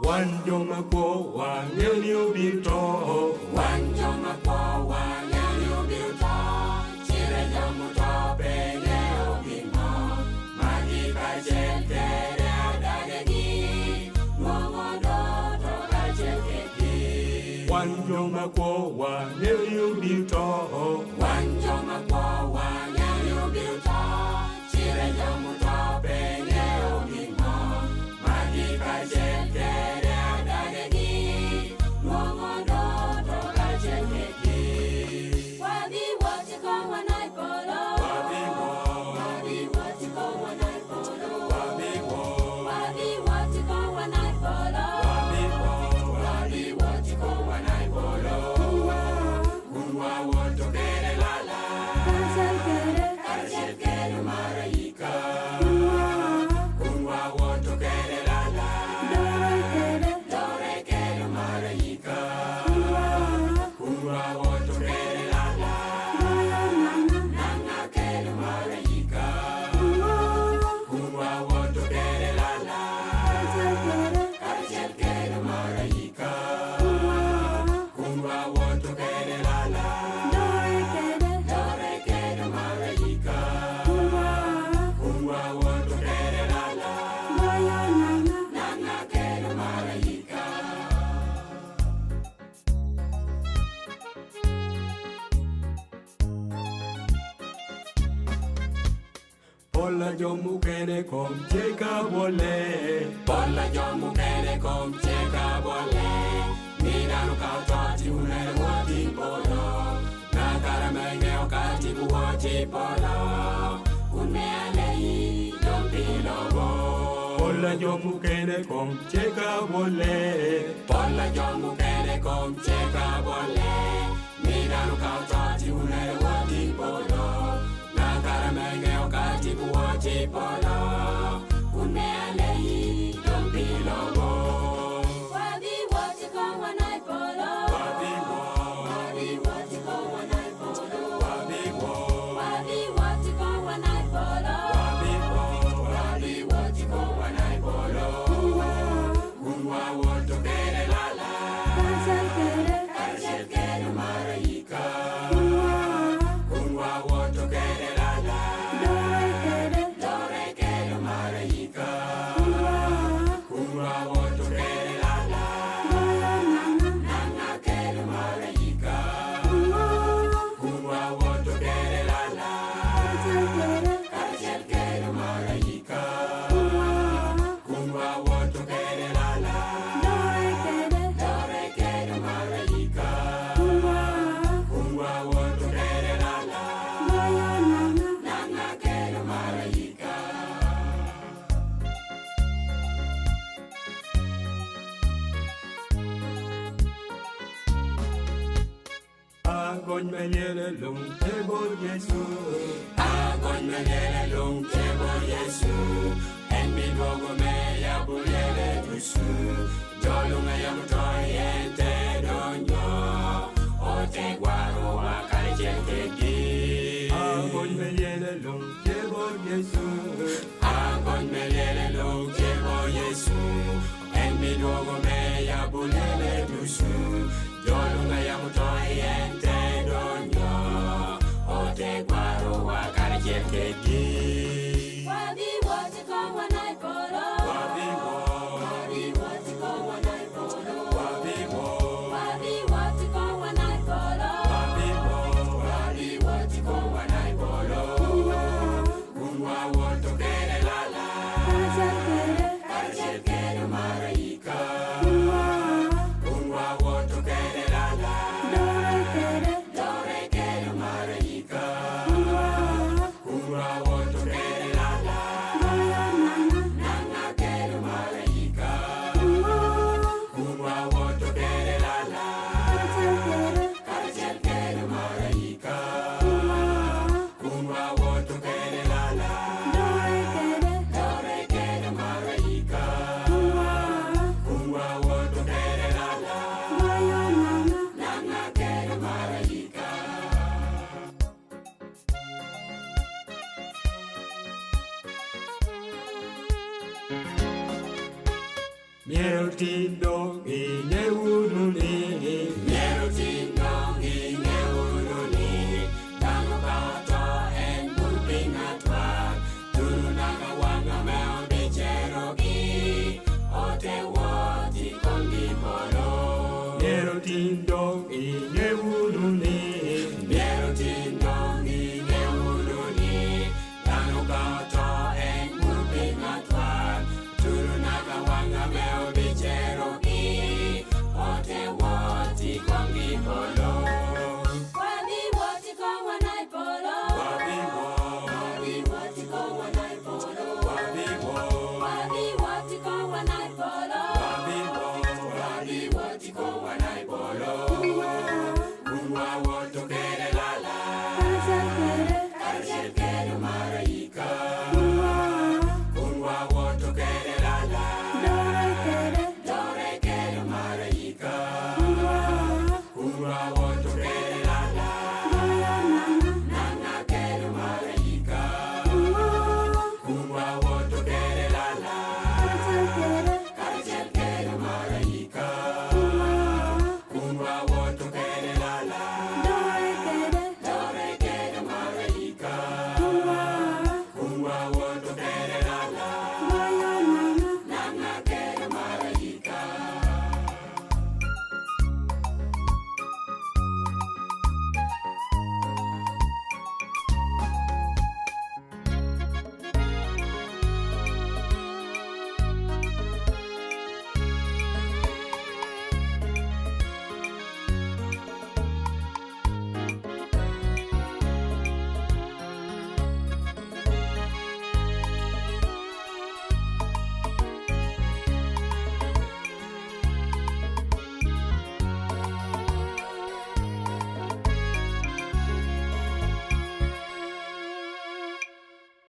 Wan joma kwo wang'eyo ni obiro to. Wan joma kwo wang'eyo ni obiro to. Chire jomuto bende obimo. Magi kaachiel kede adagegi. Nwang'o to kaachiel kedgi. Wan joma kwo wang'eyo ni obiro to. Wan joma kwo wang'eyo ni obiro to. Chire jomuto bende obimo. Magi kaachiel kede adagegi. Nwang'o to kaachiel kedgi. Wadhi wachiko wanai polo. Wadhi wachiko wanai polo. Wadhi wachiko wanai polo. Wadhi wachiko wanai polo. Kunwa woto kere lala. Kaachiel kede maraika. Kunwa woto kere lala. Dore kede maraika. Kunwa woto kere lala. Nanga kede maraika. Kunwa woto kere lala. Kaachiel kede maraika. Kunwa woto kere lala. Dore kede maraika. Kunwa woto kere lala. Nanga kede maraika. Pola jomukene kom cheka bole. Pola jomukene kom cheka bole. Nidanu kautoti unere woti polo. Nakara mengeo katibu woti polo. Unmealei dompilogo. Pola jomukene kom cheka bole. Pola jomukene kom cheka bole. Nidanu kautoti unere woti polo. Nakara mengeo katibu woti polo. Unmealei dompilogo. Wadhi wachiko wanai polo. Wadhi wachiko wanai polo. Wadhi wachiko wanai polo. Wadhi wachiko wanai polo. Kunwa woto kere lala. Kaachiel kede maraika. Kunwa woto kere lala. Dore kede maraika. Kunwa woto kere lala. Nanga kede maraika. Kunwa woto kere lala. Kaachiel kede maraika. Kunwa woto kere lala. Dore kede maraika. Kunwa woto kere lala. Nanga kede maraika. Agony meliele lung tebor Yesu. Agony meliele lung tebor Yesu. En miluongo me yabulele dusu. Jolunga yamutoyente donjo. Ote gwaro kaachiel kedgi. Agony meliele lung tebor Yesu. Agony meliele lung tebor Yesu. En miluongo me yabulele dusu. Jolunga yamutoyente donjo. Ote gwaro kaachiel kedgi. Wadhi wachiko wanai polo. Wadhi wachiko wanai polo. Wadhi wachiko nyewu